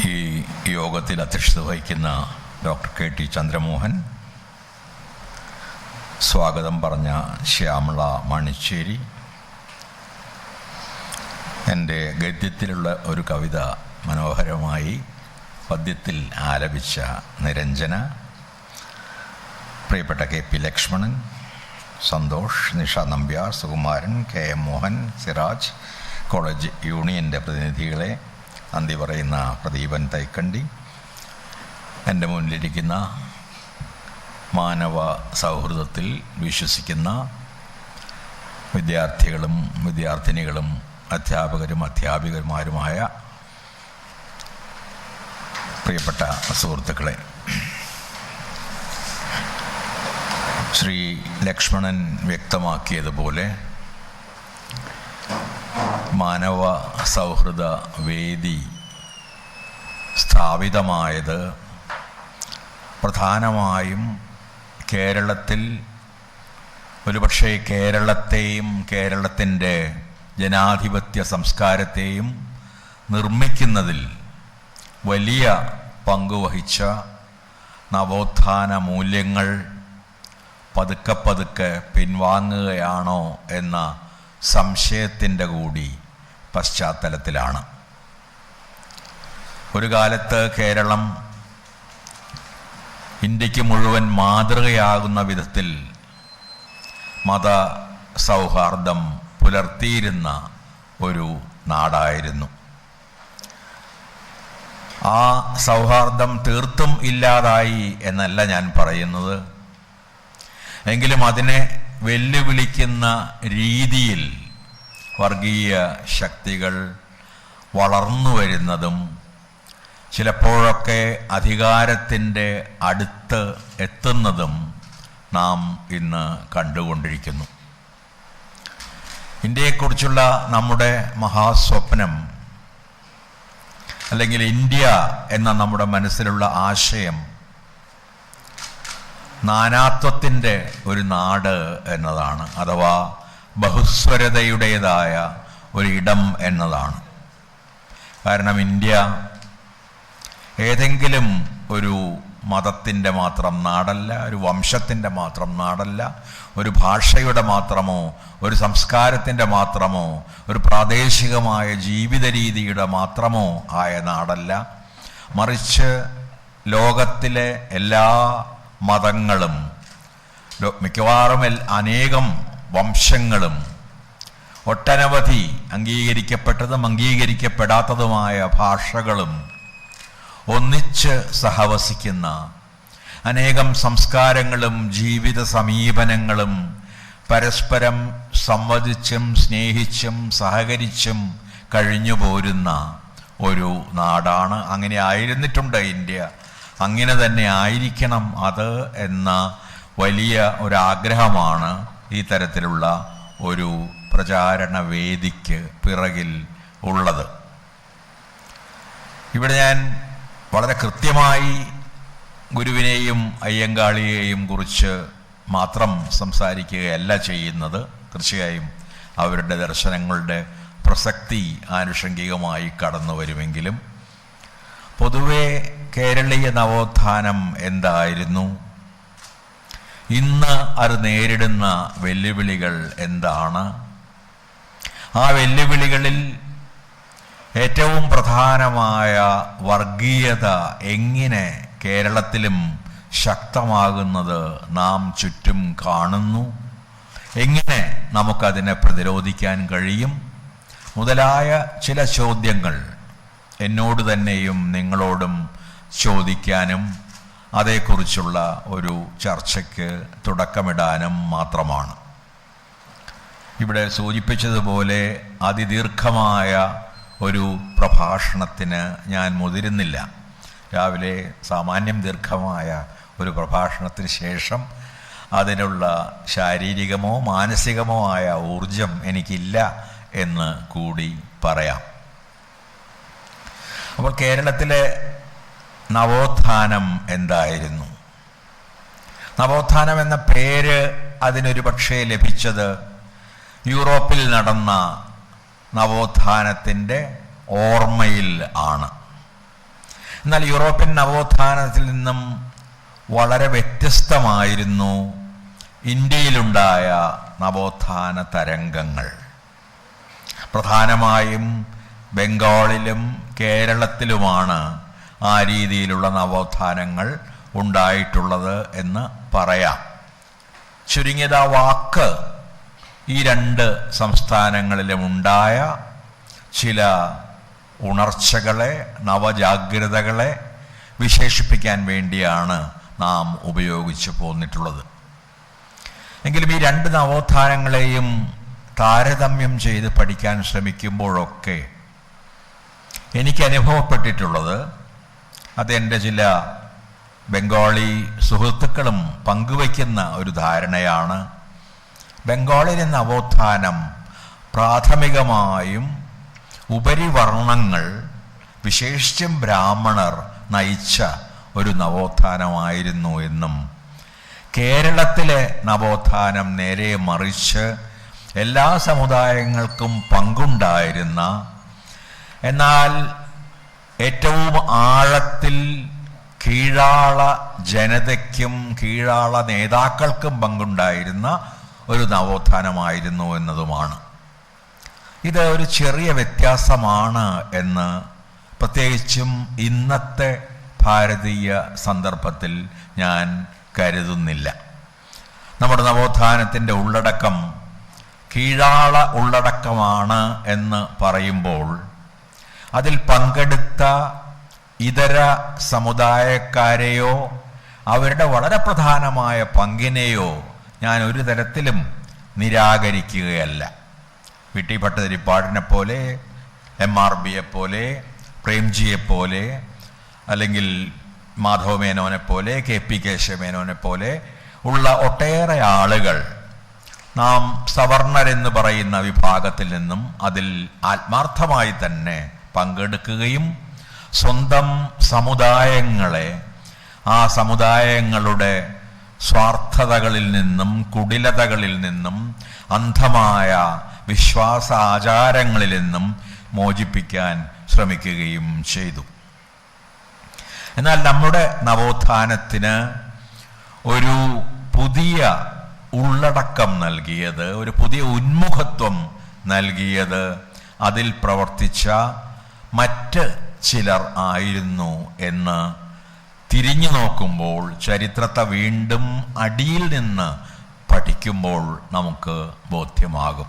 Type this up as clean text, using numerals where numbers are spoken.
ഈ യോഗത്തിൽ അധ്യക്ഷത വഹിക്കുന്ന ഡോക്ടർ KT ചന്ദ്രമോഹൻ, സ്വാഗതം പറഞ്ഞ ശ്യാമള മണിശ്ശേരി, എൻ്റെ ഗദ്യത്തിലുള്ള ഒരു കവിത മനോഹരമായി പദ്യത്തിൽ ആലപിച്ച നിരഞ്ജന, പ്രിയപ്പെട്ട KP Lakshmanan, Santhosh, Nisha Nambiar, Sukumaran, KM Mohan, Siraj, college യൂണിയൻ്റെ പ്രതിനിധികളെ, നന്ദി പറയുന്ന പ്രദീപൻ തൈക്കണ്ടി, എൻ്റെ മുന്നിലിരിക്കുന്ന മാനവ സൗഹൃദത്തിൽ വിശ്വസിക്കുന്ന വിദ്യാർത്ഥികളും വിദ്യാർത്ഥിനികളും അധ്യാപകരും അധ്യാപികമാരുമായ പ്രിയപ്പെട്ട സുഹൃത്തുക്കളെ, ശ്രീ ലക്ഷ്മണൻ വ്യക്തമാക്കിയതുപോലെ മാനവ സൗഹൃദ വേദി സ്ഥാപിതമായത് പ്രധാനമായും കേരളത്തിൽ, ഒരുപക്ഷെ കേരളത്തെയും കേരളത്തിൻ്റെ ജനാധിപത്യ സംസ്കാരത്തെയും നിർമ്മിക്കുന്നതിൽ വലിയ പങ്കുവഹിച്ച നവോത്ഥാന മൂല്യങ്ങൾ പതുക്കെ പതുക്കെ പിൻവാങ്ങുകയാണോ എന്ന സംശയത്തിൻ്റെ കൂടി പശ്ചാത്തലത്തിലാണ്. ഒരു കാലത്ത് കേരളം ഇന്ത്യക്ക് മുഴുവൻ മാതൃകയാകുന്ന വിധത്തിൽ മത സൗഹാർദ്ദം പുലർത്തിയിരുന്ന ഒരു നാടായിരുന്നു. ആ സൗഹാർദ്ദം തീർത്തും ഇല്ലാതായി എന്നല്ല ഞാൻ പറയുന്നത്. എങ്കിലും അതിനെ വെല്ലുവിളിക്കുന്ന രീതിയിൽ വർഗീയ ശക്തികൾ വളർന്നു വരുന്നതും ചിലപ്പോഴൊക്കെ അധികാരത്തിൻ്റെ അടുത്ത് എത്തുന്നതും നാം ഇന്ന് കണ്ടുകൊണ്ടിരിക്കുന്നു. ഇന്ത്യയെക്കുറിച്ചുള്ള നമ്മുടെ മഹാസ്വപ്നം, അല്ലെങ്കിൽ ഇന്ത്യ എന്ന നമ്മുടെ മനസ്സിലുള്ള ആശയം, നാനാത്വത്തിൻ്റെ ഒരു നാട് എന്നതാണ്, അഥവാ ബഹുസ്വരതയുടേതായ ഒരിടം എന്നതാണ്. കാരണം ഇന്ത്യ ഏതെങ്കിലും ഒരു മതത്തിൻ്റെ മാത്രം നാടല്ല, ഒരു വംശത്തിൻ്റെ മാത്രം നാടല്ല, ഒരു ഭാഷയുടെ മാത്രമോ ഒരു സംസ്കാരത്തിൻ്റെ മാത്രമോ ഒരു പ്രാദേശികമായ ജീവിത രീതിയുടെ മാത്രമോ ആയ നാടല്ല. മറിച്ച് ലോകത്തിലെ എല്ലാ മതങ്ങളും, മിക്കവാറും അനേകം വംശങ്ങളും, ഒട്ടനവധി അംഗീകരിക്കപ്പെട്ടതും അംഗീകരിക്കപ്പെടാത്തതുമായ ഭാഷകളും ഒന്നിച്ച് സഹവസിക്കുന്ന അനേകം സംസ്കാരങ്ങളും ജീവിത സമീപനങ്ങളും പരസ്പരം സംവദിച്ചും സ്നേഹിച്ചും സഹകരിച്ചും കഴിഞ്ഞു പോരുന്ന ഒരു നാടാണ്. അങ്ങനെ ആയിരുന്നിട്ടുണ്ട് ഇന്ത്യ, അങ്ങനെ തന്നെ ആയിരിക്കണം അത് എന്ന വലിയ ഒരാഗ്രഹമാണ് ഈ തരത്തിലുള്ള ഒരു പ്രചാരണ വേദിക്ക് പിറകിൽ ഉള്ളത്. ഇവിടെ ഞാൻ വളരെ കൃത്യമായി ഗുരുവിനെയും അയ്യങ്കാളിയെയും കുറിച്ച് മാത്രം സംസാരിക്കുകയല്ല ചെയ്യുന്നത്. തീർച്ചയായും അവരുടെ ദർശനങ്ങളുടെ പ്രസക്തി ആനുഷംഗികമായി കടന്നു വരുമെങ്കിലും പൊതുവെ കേരളീയ നവോത്ഥാനം എന്തായിരുന്നു, ഇന്ന് അത് നേരിടുന്ന വെല്ലുവിളികൾ എന്താണ്, ആ വെല്ലുവിളികളിൽ ഏറ്റവും പ്രധാനമായ വർഗീയത എങ്ങനെ കേരളത്തിലും ശക്തമാകുന്നത് നാം ചുറ്റും കാണുന്നു, എങ്ങനെ നമുക്കതിനെ പ്രതിരോധിക്കാൻ കഴിയും മുതലായ ചില ചോദ്യങ്ങൾ എന്നോട് തന്നെയും നിങ്ങളോടും ചോദിക്കാനും അതേക്കുറിച്ചുള്ള ഒരു ചർച്ചയ്ക്ക് തുടക്കമിടാനും മാത്രമാണ്. ഇവിടെ സൂചിപ്പിച്ചതുപോലെ അതിദീർഘമായ ഒരു പ്രഭാഷണത്തിന് ഞാൻ മുതിരുന്നില്ല. രാവിലെ സാമാന്യം ദീർഘമായ ഒരു പ്രഭാഷണത്തിന് ശേഷം അതിനുള്ള ശാരീരികമോ മാനസികമോ ആയ ഊർജം എനിക്കില്ല എന്ന് കൂടി പറയാം. അപ്പോൾ കേരളത്തിലെ നവോത്ഥാനം എന്തായിരുന്നു? നവോത്ഥാനം എന്ന പേര് അതിനൊരു പക്ഷേ ലഭിച്ചത് യൂറോപ്പിൽ നടന്ന നവോത്ഥാനത്തിൻ്റെ ഓർമ്മയിൽ ആണ്. എന്നാൽ യൂറോപ്യൻ നവോത്ഥാനത്തിൽ നിന്നും വളരെ വ്യത്യസ്തമായിരുന്നു ഇന്ത്യയിലുണ്ടായ നവോത്ഥാന തരംഗങ്ങൾ. പ്രധാനമായും ബംഗാളിലും കേരളത്തിലുമാണ് ആ രീതിയിലുള്ള നവോത്ഥാനങ്ങൾ ഉണ്ടായിട്ടുള്ളത് എന്ന് പറയാം. ചുരുങ്ങിയത് ആ വാക്ക് ഈ രണ്ട് സംസ്ഥാനങ്ങളിലും ഉണ്ടായ ചില ഉണർച്ചകളെ, നവജാഗ്രതകളെ വിശേഷിപ്പിക്കാൻ വേണ്ടിയാണ് നാം ഉപയോഗിച്ചു പോന്നിട്ടുള്ളത്. എങ്കിലും ഈ രണ്ട് നവോത്ഥാനങ്ങളെയും താരതമ്യം ചെയ്ത് പഠിക്കാൻ ശ്രമിക്കുമ്പോഴൊക്കെ എനിക്ക് അനുഭവപ്പെട്ടിട്ടുള്ളത്, അതെൻ്റെ ചില ബംഗാളി സുഹൃത്തുക്കളും പങ്കുവയ്ക്കുന്ന ഒരു ധാരണയാണ്, ബംഗാളിലെ നവോത്ഥാനം പ്രാഥമികമായും ഉപരിവർണ്ണങ്ങൾ, വിശേഷിച്ചും ബ്രാഹ്മണർ നയിച്ച ഒരു നവോത്ഥാനമായിരുന്നു എന്നും കേരളത്തിലെ നവോത്ഥാനം നേരെ മറിച്ച് എല്ലാ സമുദായങ്ങൾക്കും പങ്കുണ്ടായിരുന്ന, എന്നാൽ ഏറ്റവും ആഴത്തിൽ കീഴാള ജനതയ്ക്കും കീഴാള നേതാക്കൾക്കും പങ്കുണ്ടായിരുന്ന ഒരു നവോത്ഥാനമായിരുന്നു എന്നതുമാണ്. ഇത് ഒരു ചെറിയ വ്യത്യാസമാണ് എന്ന് പ്രത്യേകിച്ചും ഇന്നത്തെ ഭാരതീയ സന്ദർഭത്തിൽ ഞാൻ കരുതുന്നില്ല. നമ്മുടെ നവോത്ഥാനത്തിൻ്റെ ഉള്ളടക്കം കീഴാള ഉള്ളടക്കമാണ് എന്ന് പറയുമ്പോൾ അതിൽ പങ്കെടുത്ത ഇതര സമുദായക്കാരെയോ അവരുടെ വളരെ പ്രധാനമായ പങ്കിനെയോ ഞാൻ ഒരു തരത്തിലും നിരാകരിക്കുകയല്ല. വി.ടി. ഭട്ടതിരിപ്പാടിനെ പോലെ, MRBയെ പോലെ, പ്രേംജിയെപ്പോലെ, അല്ലെങ്കിൽ മാധവമേനോനെ പോലെ, KP കേശവമേനോനെ പോലെ ഉള്ള ഒട്ടേറെ ആളുകൾ നാം സവർണരെന്ന് പറയുന്ന വിഭാഗത്തിൽ നിന്നും അതിൽ ആത്മാർത്ഥമായി തന്നെ പങ്കെടുക്കുകയും സ്വന്തം സമുദായങ്ങളെ ആ സമുദായങ്ങളുടെ സ്വാർത്ഥതകളിൽ നിന്നും കുടിലതകളിൽ നിന്നും അന്ധമായ വിശ്വാസ ആചാരങ്ങളിൽ നിന്നും മോചിപ്പിക്കാൻ ശ്രമിക്കുകയും ചെയ്തു. എന്നാൽ നമ്മുടെ നവോത്ഥാനത്തിന് ഒരു പുതിയ ഉള്ളടക്കം നൽകിയത്, ഒരു പുതിയ ഉന്മുഖത്വം നൽകിയത് അതിൽ പ്രവർത്തിച്ച മറ്റ് ചിലർ ആയിരുന്നു എന്ന് തിരിഞ്ഞു നോക്കുമ്പോൾ, ചരിത്രത്തെ വീണ്ടും അടിയിൽ നിന്ന് പഠിക്കുമ്പോൾ നമുക്ക് ബോധ്യമാകും.